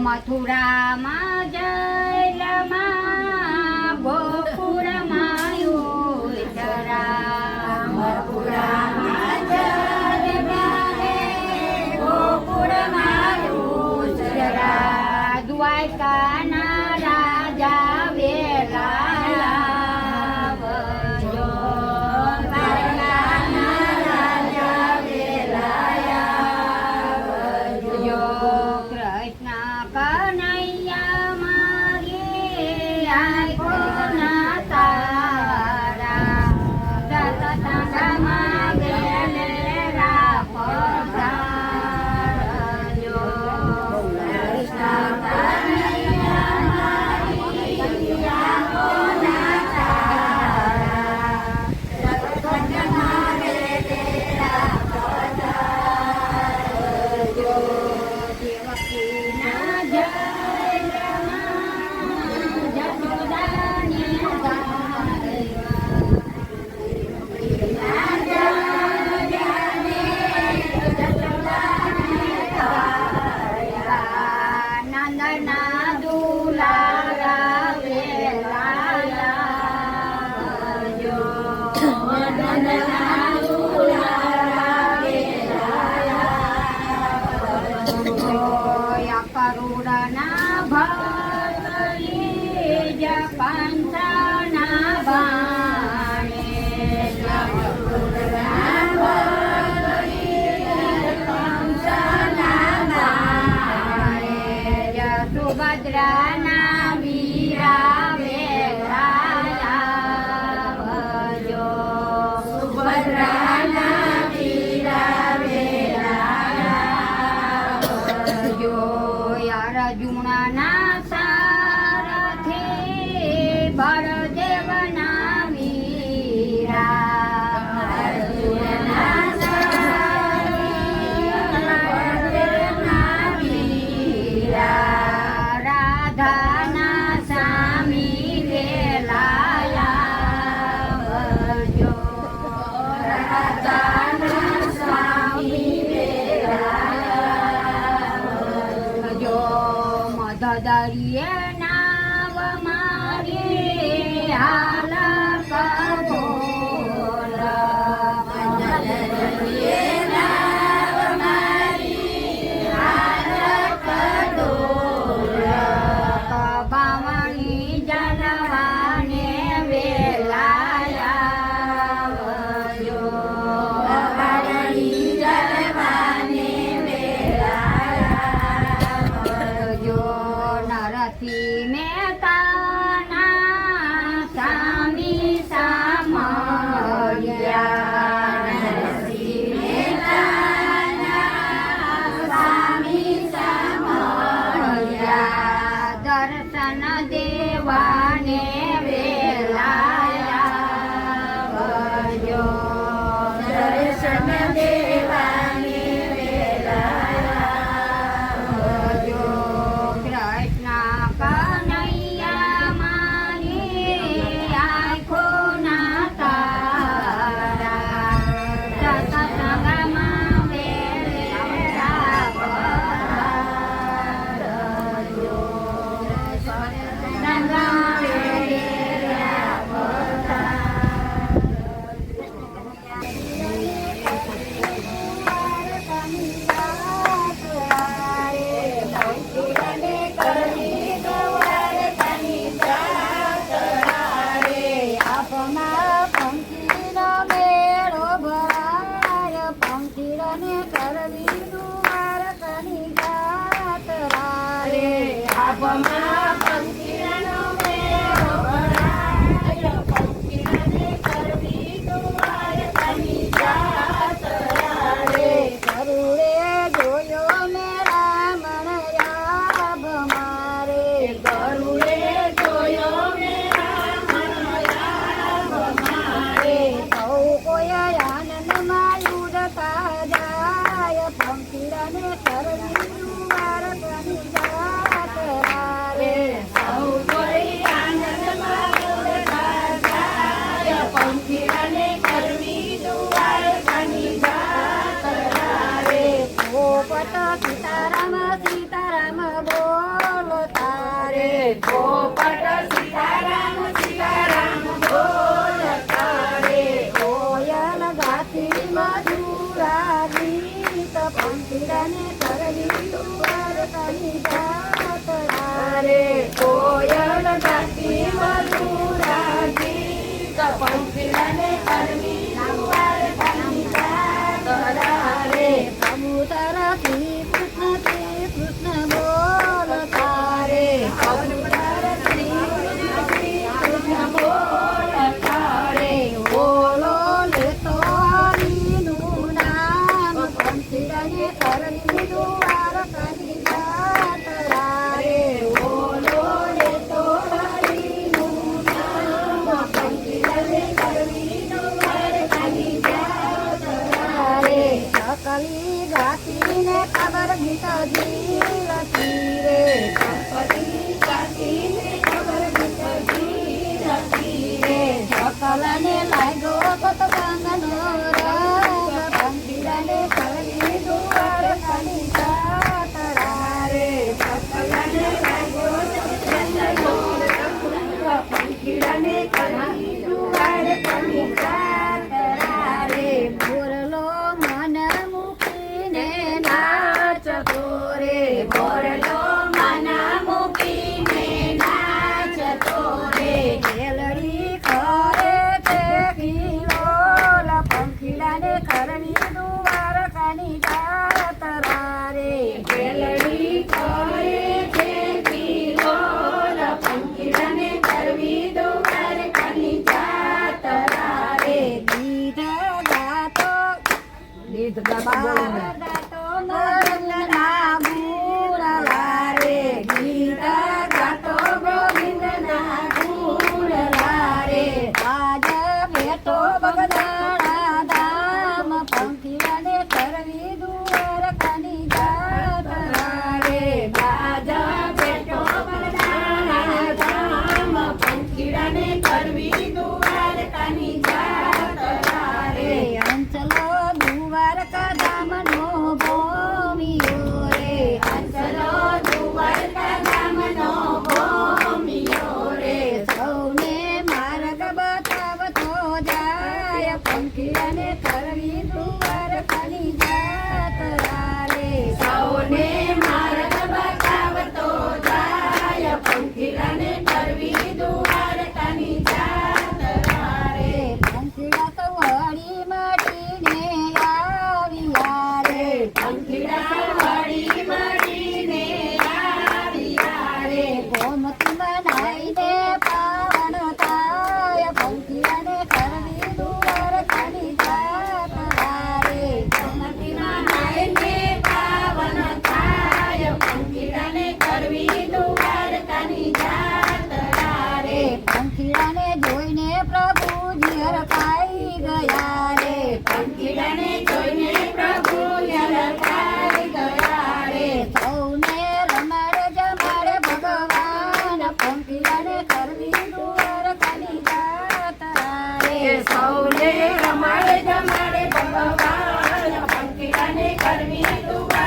મથુરામાં જયલમાં ગોકુળમાં ઉતરા મથુરામાં જયલમાં ગોકુળમાં ઉતરા દ્વારકાના રાજા વેલા સુભદ્રાના વીરા વેલાયા સુભદ્રાના વીરા વેલાયા અર્જુનના સારથે બળદેવના વીરા દરિયે નાવ મારી હાલ કબોલ દરિયે નાવ મારી હાલ કડોલ કબાવણી જલવાને વેલાયા કબાવણી જલવાને નરસિંહ મહેતાના સ્વામી સામળિયા નરસિંહ મહેતાના સ્વામી સામળિયા દર્શન દેવાને વેલાયા દર્શન દેવાને પંખીરાને કરવી વાર કની જાત રે સૌ પોપટ સીતારામ સીતારામ બોલતા રે કોયલ ગાતી મધુરા ગીત પંખીડાને કરવી દુવાર કરી જાત રે કોયલ ગાતી મધુરા ગીત પંખીડાને કરવી દુવાર કરી જાત રે કબૂતરથી કૃષ્ણ બોલતા રે કબૂતરથી કૃષ્ણ બોલતા રે બોલો લેતો હરિનું નામ પંખીડાને કરવી દુવાર કરી જાત રે બોલો રે તો હરિનું નામ પંખીડાને કરવી દુવાર કરી જાત રે સકલી ગાતીને ખબર ગીત જીલતી રે સંપત્તિ ગાતીને ખબર ગીતજી રતી રે સકલને લાગ્યો સતસંગનો રંગ પંખીડાને કરવી દુવાર કરી જાત રે સકલને લાગ્યો સત્સંગનો રંગ પંખીડાને કરવી દુવાર કરી જાત રે મોરલો મન મૂકીને નાચતો રે મોરલો મના મૂકીને નાચતો રે ખેલડી કરે છે કિલોલ પંખીડાને કરવી દુવાર કરી જાત રે ખેલડી કરે છે કિલોલ પંખીડાને કરવી દુવાર કરી જાત રે ગીત ગાતો ગીત ગાતો મરણના ભૂરલા રે ગીત ગાતો ગોવિંદના ગુણલા રે આજ બેઠો બગદાણા ધામ પંખીડાને કરવી દુવાર કરી જાત રે બાજા બેઠો બગદાણા ધામ પંખીડાને કરવી દુવાર કરી જાત રે અંચલો દ્વારકા ધામનો ભૂમિયો રે અંચલો દ્વારકા ધામનો ભૂમિયો રે સૌને માર્ગ બતાવતો જાય પંખીડાને કરવી દુવાર કરી જાત રે સૌને માર્ગ બતાવતો જાય પંખીડાને કરવી દુવાર કરી જાત રે પંખીડા તો વળી મળીને આવ્યા રે પંખીડા વળી મળીને આવ્યા રે ગોમતી બનાવીને પાવન થાય પંખીડાને કરવી દુવાર કરી જાત રે ગોમતીમાં નાઈને પાવન થાય પંખીડાને કરવી દુવાર કરી જાત રે પંખીડાને જોઈને પ્રભુજી હરખાઈ ગયા રે પંખીડાને જોઈને પ્રભુ હરખાઈ ગયા રે સૌને રમાડે જમાડે ભગવાન પંખીડાને કરવી દુવાર કરી જાત રે સૌને રમાડે જમાડે ભગવાન પંખીડાને કરવી દુવાર